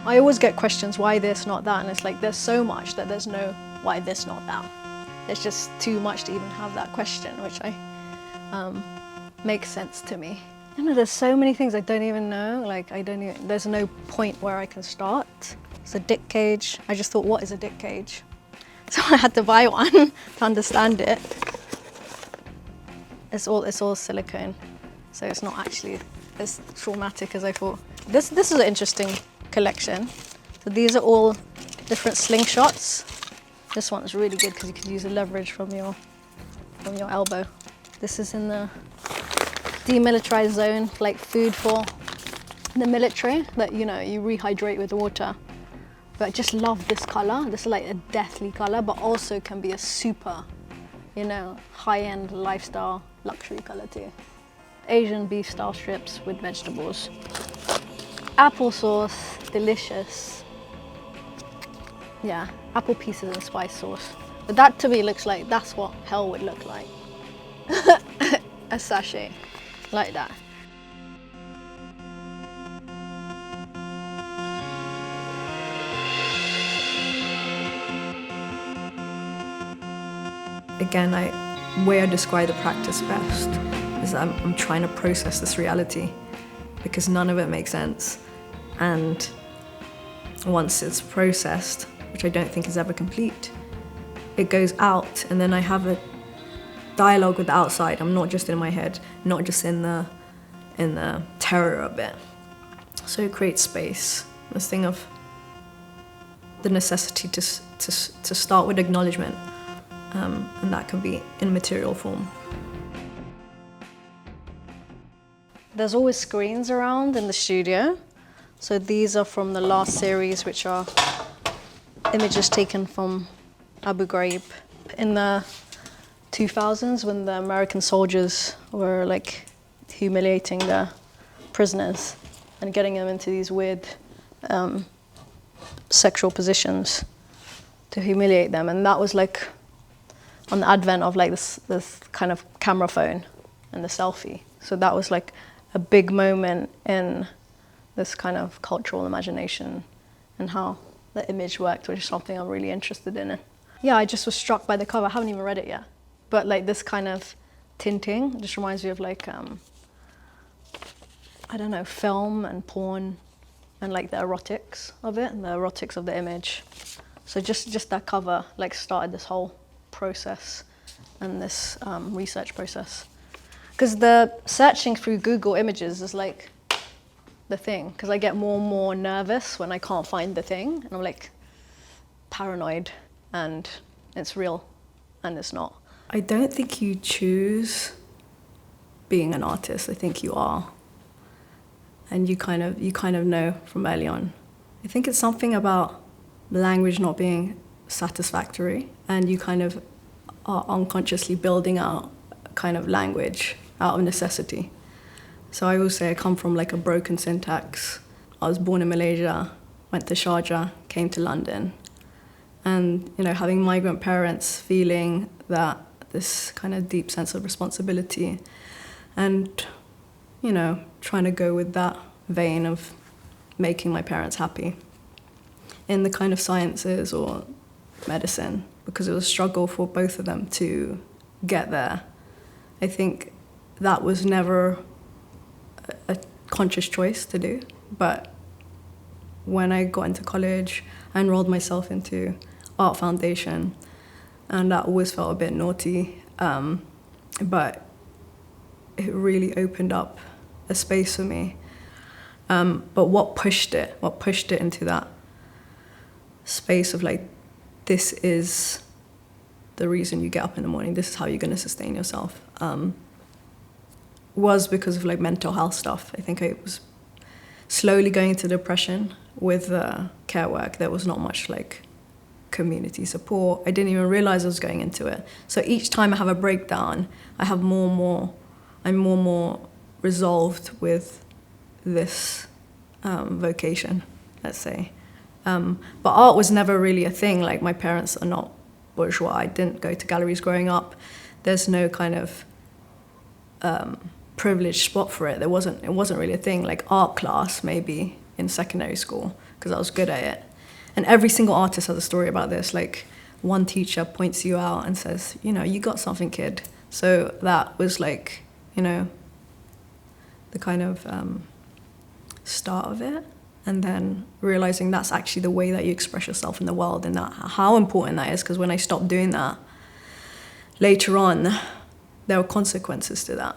I always get questions, why this, not that? And it's like, there's so much that there's no why this, not that. There's just too much to even have that question, which makes sense to me. You know, there's so many things I don't even know. Like, there's no point where I can start. It's a dick cage. I just thought, what is a dick cage? So I had to buy one to understand it. It's all silicone, so it's not actually as traumatic as I thought. This is an interesting collection. So these are all different slingshots. This one is really good because you can use the leverage from your elbow. This is in the demilitarized zone, like food for the military that, you know, you rehydrate with water. But I just love this color. This is like a deathly color, but also can be a super, you know, high-end lifestyle luxury color too. Asian beef style strips with vegetables. Applesauce, delicious. Yeah, apple pieces and spice sauce. But that to me looks like that's what hell would look like. A sachet like that. Again, way I describe the practice best is that I'm trying to process this reality because none of it makes sense. And once it's processed, which I don't think is ever complete, it goes out and then I have a dialogue with the outside. I'm not just in my head, not just in the terror of it. So it creates space. This thing of the necessity to start with acknowledgement. And that can be in material form. There's always screens around in the studio. So these are from the last series, which are images taken from Abu Ghraib in the 2000s when the American soldiers were like humiliating the prisoners and getting them into these weird sexual positions to humiliate them. And that was like on the advent of like this kind of camera phone and the selfie. So that was like a big moment in this kind of cultural imagination and how the image worked, which is something I'm really interested in. Yeah, I just was struck by the cover. I haven't even read it yet. But like this kind of tinting just reminds me of like, I don't know, film and porn and like the erotics of it and the erotics of the image. So just that cover like started this whole process and this research process. Because the searching through Google Images is like the thing, because I get more and more nervous when I can't find the thing, and I'm like paranoid, and it's real, and it's not. I don't think you choose being an artist. I think you are, and you kind of know from early on. I think it's something about language not being satisfactory, and you kind of are unconsciously building out kind of language out of necessity. So I always say I come from like a broken syntax. I was born in Malaysia, went to Sharjah, came to London, and you know, having migrant parents, feeling that this kind of deep sense of responsibility, and you know, trying to go with that vein of making my parents happy in the kind of sciences or medicine, because it was a struggle for both of them to get there. I think that was never a conscious choice to do, but when I got into college, I enrolled myself into Art Foundation, and that always felt a bit naughty, but it really opened up a space for me. But what pushed it into that space of like, this is the reason you get up in the morning, this is how you're going to sustain yourself, was because of like mental health stuff. I think I was slowly going into depression with care work. There was not much like community support. I didn't even realize I was going into it. So each time I have a breakdown, I'm more and more resolved with this vocation, let's say. But art was never really a thing. Like, my parents are not bourgeois. I didn't go to galleries growing up. There's no kind of privileged spot for it. It wasn't really a thing. Like art class maybe in secondary school because I was good at it. And every single artist has a story about this. Like, one teacher points you out and says, you know, you got something, kid. So that was like, you know, the kind of start of it. And then realizing that's actually the way that you express yourself in the world, and that how important that is, because when I stopped doing that, later on, there were consequences to that.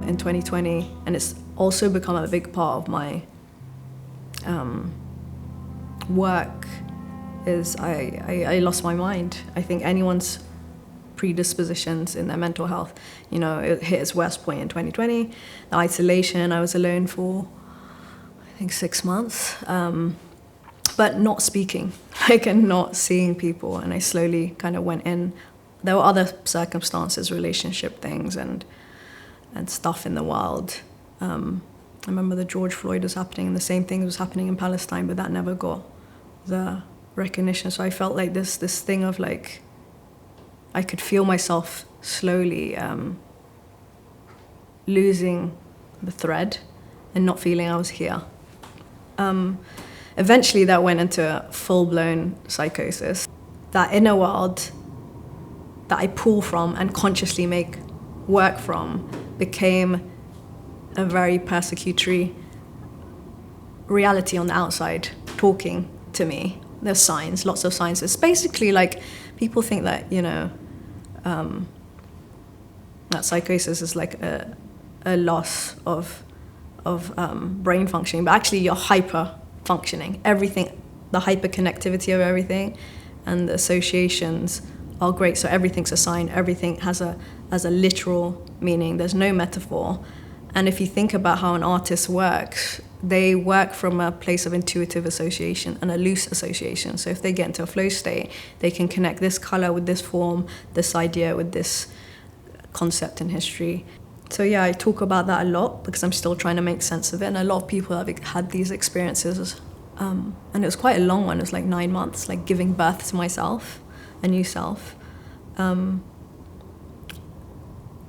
In 2020, and it's also become a big part of my work, is I lost my mind. I think anyone's predispositions in their mental health, you know, it hit its worst point in 2020. The isolation, I was alone for, I think, 6 months, but not speaking, like, and not seeing people, and I slowly kind of went in. There were other circumstances, relationship things, and stuff in the world. I remember the George Floyd was happening, and the same thing was happening in Palestine, but that never got the recognition. So I felt like this thing of, like, I could feel myself slowly losing the thread and not feeling I was here. Eventually that went into full-blown psychosis. That inner world that I pull from and consciously make work from became a very persecutory reality on the outside, talking to me. There's signs, lots of signs. It's basically like, people think that, you know, that psychosis is like a loss of brain functioning, but actually you're hyper functioning. Everything, the hyperconnectivity of everything and the associations are great. So everything's a sign, everything has a literal meaning. There's no metaphor. And if you think about how an artist works, they work from a place of intuitive association and a loose association. So if they get into a flow state, they can connect this color with this form, this idea with this concept in history. So yeah, I talk about that a lot because I'm still trying to make sense of it. And a lot of people have had these experiences. And it was quite a long one. It was like 9 months, like giving birth to myself, a new self.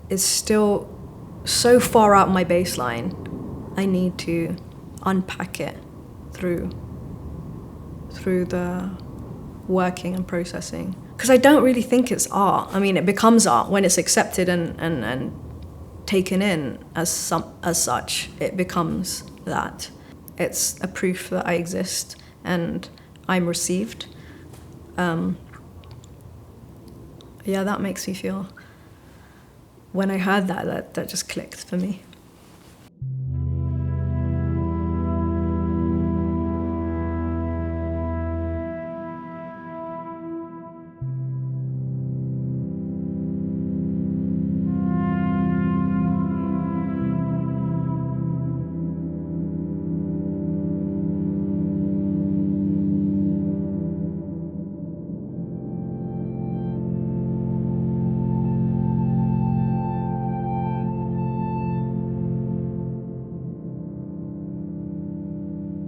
It's still so far out my baseline. I need to unpack it through the working and processing. Because I don't really think it's art. I mean, it becomes art when it's accepted and taken in as such. It becomes that. It's a proof that I exist and I'm received. Yeah, that makes me feel. When I heard that just clicked for me.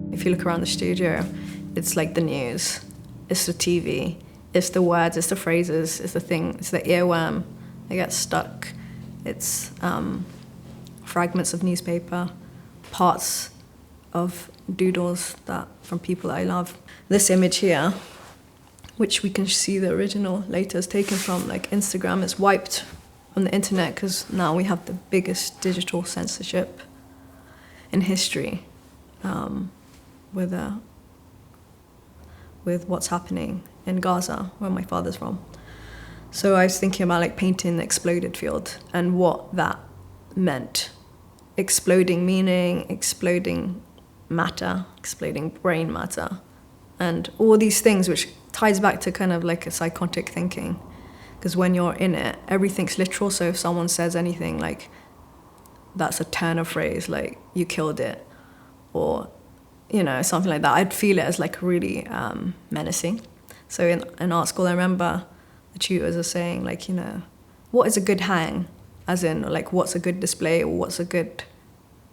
If you look around the studio, it's like the news, it's the TV, it's the words, it's the phrases, it's the thing, it's the earworm that gets stuck. It's fragments of newspaper, parts of doodles that from people that I love. This image here, which we can see the original later, is taken from like Instagram. It's wiped from the internet because now we have the biggest digital censorship in history. With what's happening in Gaza, where my father's from. So I was thinking about like painting the exploded field and what that meant. Exploding meaning, exploding matter, exploding brain matter, and all these things, which ties back to kind of like a psychotic thinking. Because when you're in it, everything's literal. So if someone says anything like, that's a turn of phrase, like you killed it, or you know, something like that, I'd feel it as like really menacing. So in art school, I remember the tutors are saying, like, you know, what is a good hang? As in, like, what's a good display, or what's a good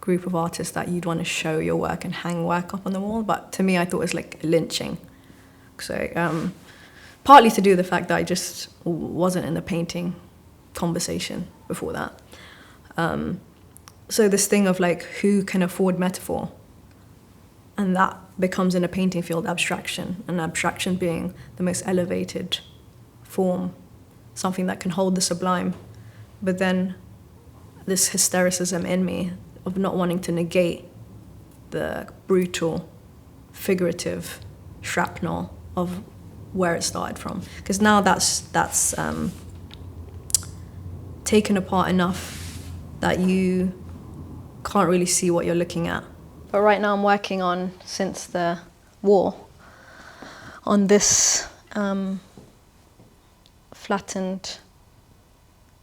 group of artists that you'd want to show your work and hang work up on the wall? But to me, I thought it was like lynching. So partly to do with the fact that I just wasn't in the painting conversation before that. So this thing of like, who can afford metaphor? And that becomes in a painting field abstraction, and abstraction being the most elevated form, something that can hold the sublime. But then this hystericism in me of not wanting to negate the brutal, figurative shrapnel of where it started from. Because now that's taken apart enough that you can't really see what you're looking at. But right now I'm working on, since the war, on this flattened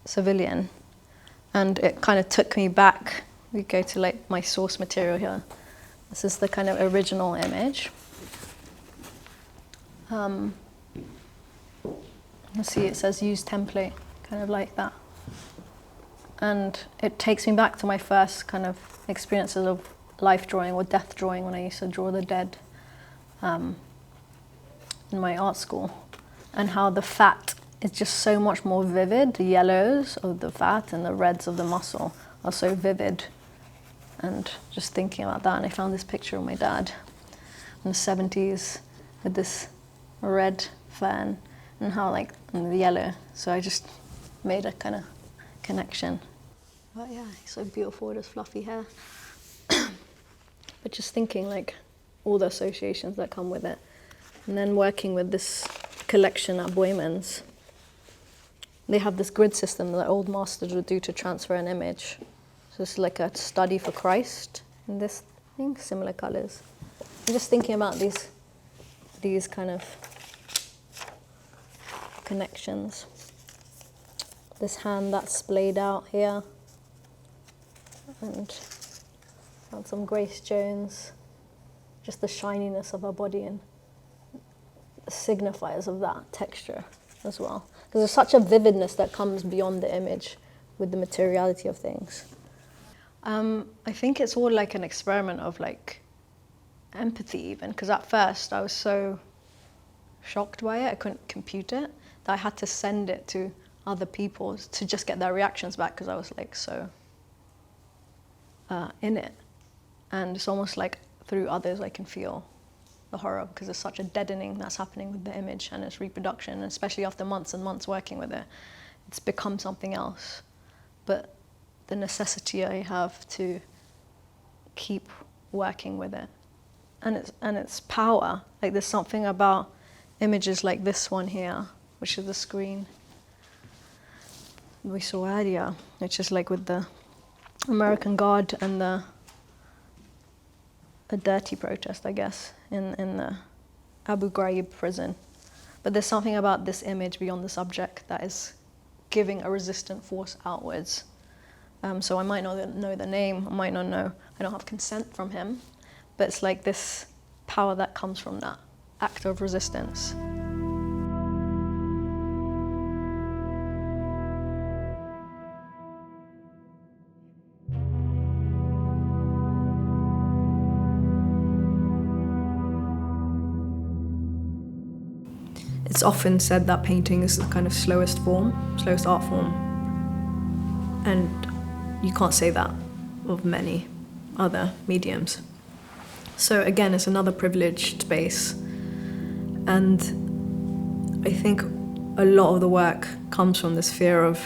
civilian. And it kind of took me back. We go to like my source material here. This is the kind of original image. You see it says use template, kind of like that. And it takes me back to my first kind of experiences of life drawing or death drawing, when I used to draw the dead in my art school, and how the fat is just so much more vivid. The yellows of the fat and the reds of the muscle are so vivid. And just thinking about that, and I found this picture of my dad in the 70s with this red fern and how like and the yellow. So I just made a kind of connection. But yeah, he's so beautiful with his fluffy hair. But just thinking like all the associations that come with it. And then working with this collection at Boyman's. They have this grid system that old masters would do to transfer an image. So it's like a study for Christ in this thing, similar colors. I'm just thinking about these kind of connections. This hand that's splayed out here. And found some Grace Jones, just the shininess of her body and signifiers of that texture as well. Because there's such a vividness that comes beyond the image with the materiality of things. I think it's all like an experiment of like empathy even, because at first I was so shocked by it, I couldn't compute it, that I had to send it to other people to just get their reactions back, because I was like so in it. And it's almost like through others I can feel the horror, because there's such a deadening that's happening with the image and its reproduction, and especially after months and months working with it, it's become something else. But the necessity I have to keep working with it, and its power. Like there's something about images like this one here, which is the screen we saw earlier, which is like with the American Guard and a dirty protest, I guess, in the Abu Ghraib prison. But there's something about this image beyond the subject that is giving a resistant force outwards. So I might not know the name, I might not know, I don't have consent from him, but it's like this power that comes from that act of resistance. It's often said that painting is the kind of slowest art form. And you can't say that of many other mediums. So again, it's another privileged space. And I think a lot of the work comes from this fear of,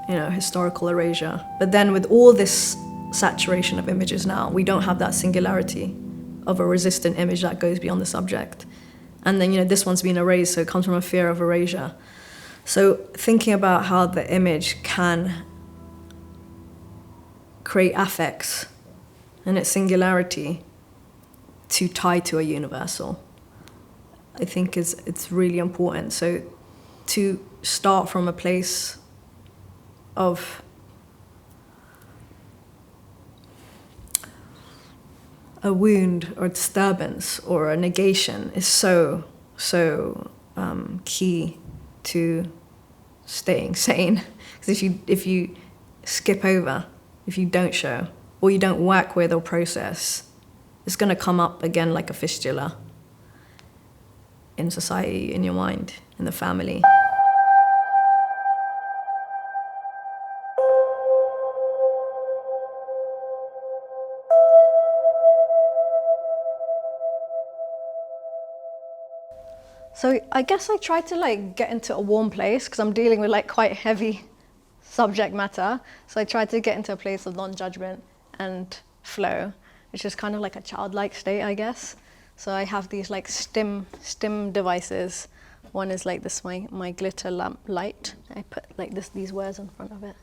historical erasure. But then with all this saturation of images now, we don't have that singularity of a resistant image that goes beyond the subject. And then, this one's been erased, so it comes from a fear of erasure. So thinking about how the image can create affects and its singularity to tie to a universal, I think it's really important. So to start from a place of a wound or a disturbance or a negation is so so key to staying sane. Because if you skip over, if you don't show, or you don't work with or process, it's going to come up again like a fistula in society, in your mind, in the family. So I guess I tried to like get into a warm place because I'm dealing with like quite heavy subject matter. So I tried to get into a place of non-judgment and flow, which is kind of like a childlike state, I guess. So I have these like stim devices. One is like this, my glitter lamp light. I put like these words in front of it.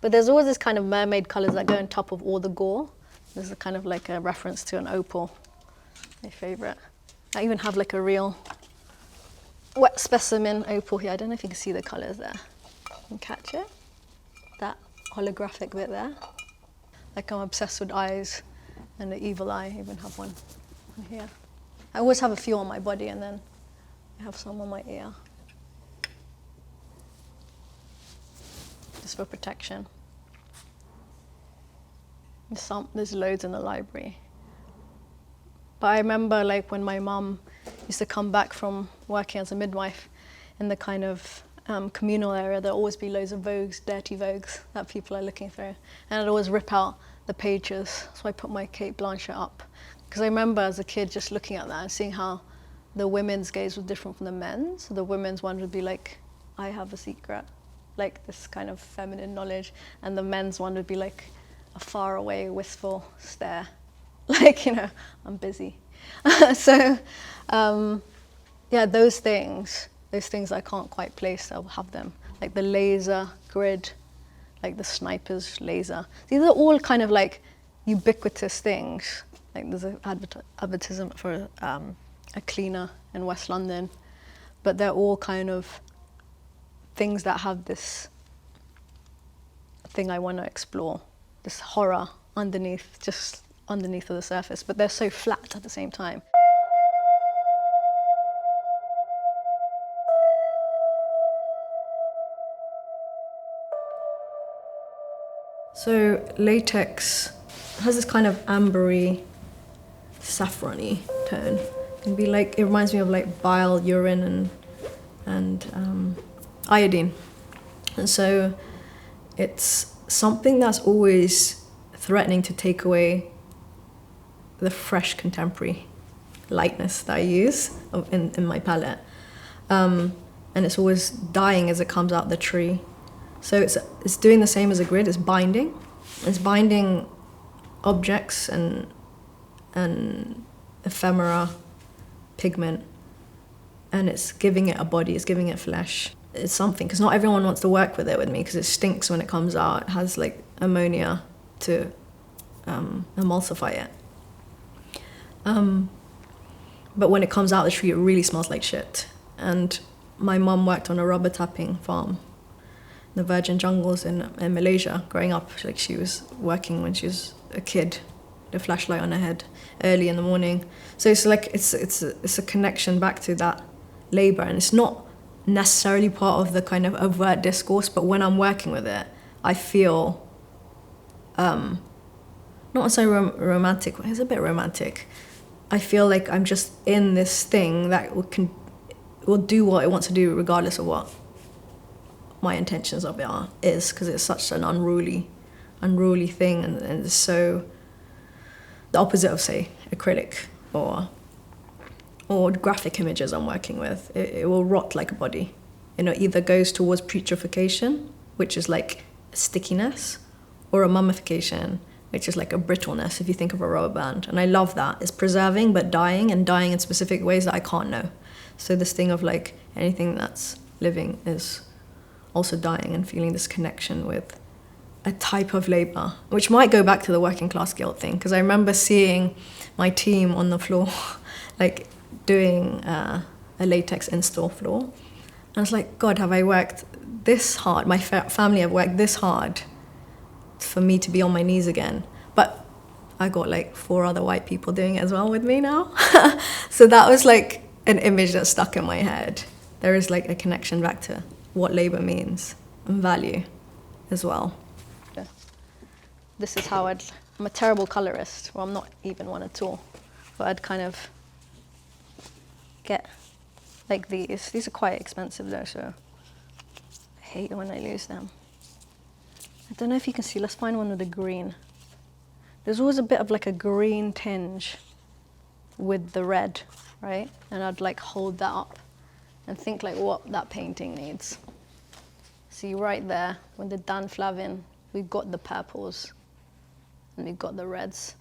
But there's always this kind of mermaid colors that go on top of all the gore. This is kind of like a reference to an opal, my favorite. I even have like a real wet specimen opal here. I don't know if you can see the colors there. You can catch it. That holographic bit there. Like I'm obsessed with eyes and the evil eye. I even have one here. I always have a few on my body and then I have some on my ear. Just for protection. There's loads in the library. But I remember like when my mum used to come back from working as a midwife in the kind of communal area, there'll always be loads of Vogues, dirty Vogues that people are looking through. And I'd always rip out the pages. So I put my Kate Blanchett up. Because I remember as a kid just looking at that and seeing how the women's gaze was different from the men's. So the women's one would be like, I have a secret, like this kind of feminine knowledge. And the men's one would be like a far away, wistful stare. Like, you know, I'm busy. So, yeah, those things I can't quite place, I'll have them. Like the laser grid, like the sniper's laser. These are all kind of like ubiquitous things. Like there's an advertisement for a cleaner in West London, but they're all kind of things that have this thing I want to explore, this horror underneath of the surface, but they're so flat at the same time. So latex has this kind of ambery, saffrony tone. It reminds me of like bile, urine, and iodine. And so it's something that's always threatening to take away the fresh contemporary lightness that I use in my palette. And it's always dying as it comes out the tree. So it's doing the same as a grid, it's binding. It's binding objects and ephemera, pigment, and it's giving it a body, it's giving it flesh. It's something, because not everyone wants to work with it with me because it stinks when it comes out. It has like ammonia to emulsify it. But when it comes out of the tree, it really smells like shit. And my mum worked on a rubber tapping farm in the virgin jungles in Malaysia growing up. Like she was working when she was a kid, the flashlight on her head early in the morning. So it's like it's a connection back to that labor, and it's not necessarily part of the kind of overt discourse, but when I'm working with it, I feel not necessarily romantic. It's a bit romantic. I feel like I'm just in this thing that will do what it wants to do regardless of what my intentions of it is, because it's such an unruly thing, and it's so the opposite of, say, acrylic or graphic images I'm working with. It will rot like a body. You know, either goes towards putrefaction, which is like a stickiness, or a mummification, which is like a brittleness, if you think of a rubber band. And I love that. It's preserving, but dying, and dying in specific ways that I can't know. So this thing of like anything that's living is also dying, and feeling this connection with a type of labor, which might go back to the working class guilt thing, because I remember seeing my team on the floor, like doing a latex install floor. And I was like, God, have I worked this hard? My family have worked this hard for me to be on my knees again. But I got like 4 other white people doing it as well with me now. So that was like an image that's stuck in my head. There is like a connection back to what labor means and value as well. This is how I'm a terrible colorist. Well, I'm not even one at all. But I'd kind of get like these. These are quite expensive though, so I hate when I lose them. I don't know if you can see. Let's find one with a green. There's always a bit of like a green tinge with the red, right? And I'd like hold that up and think like what that painting needs. See right there, with the Dan Flavin, we've got the purples and we've got the reds.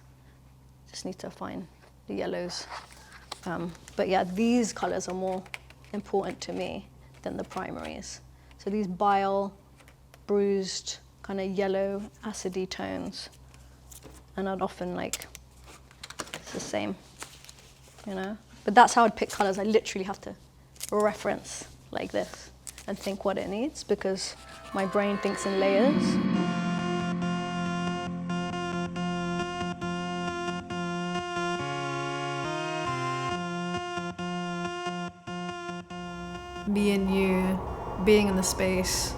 Just need to find the yellows. But yeah, these colors are more important to me than the primaries. So these bile, bruised, kind of yellow, acidy tones. And I'd often like, it's the same, you know? But that's how I'd pick colors. I literally have to reference like this and think what it needs because my brain thinks in layers. Being you, being in the space,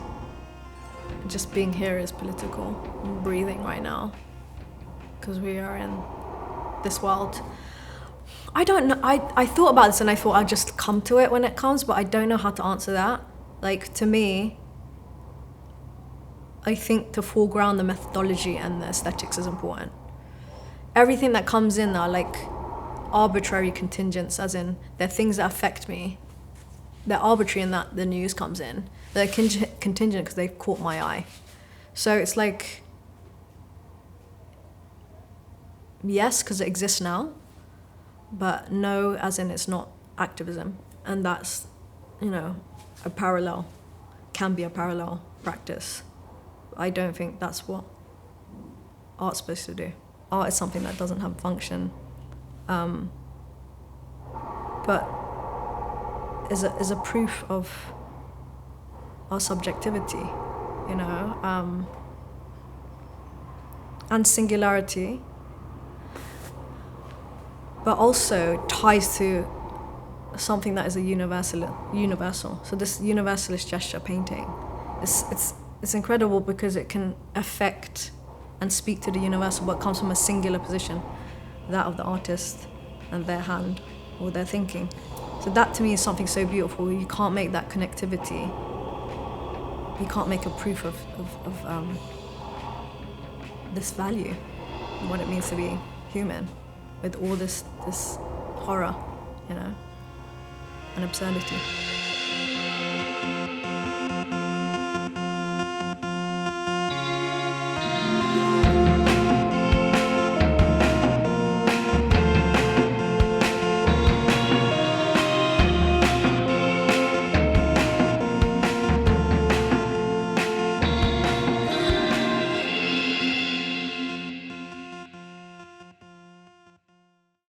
just being here is political. I'm breathing right now because we are in this world. I don't know, I thought about this and I thought I'd just come to it when it comes, but I don't know how to answer that. Like, to me, I think to foreground the methodology and the aesthetics is important. Everything that comes in are like arbitrary contingents, as in they're things that affect me. They're arbitrary in that the news comes in. They're contingent because they've caught my eye. So it's like, yes, because it exists now, but no, as in it's not activism. And that's, you know, a parallel, can be a parallel practice. I don't think that's what art's supposed to do. Art is something that doesn't have a function, but is a proof of our subjectivity, you know, and singularity, but also ties to something that is a universal. So this universalist gesture painting, it's incredible because it can affect and speak to the universal, but comes from a singular position, that of the artist and their hand or their thinking. So that to me is something so beautiful. You can't make that connectivity. You can't make a proof of this value, what it means to be human, with all this horror, you know, and absurdity.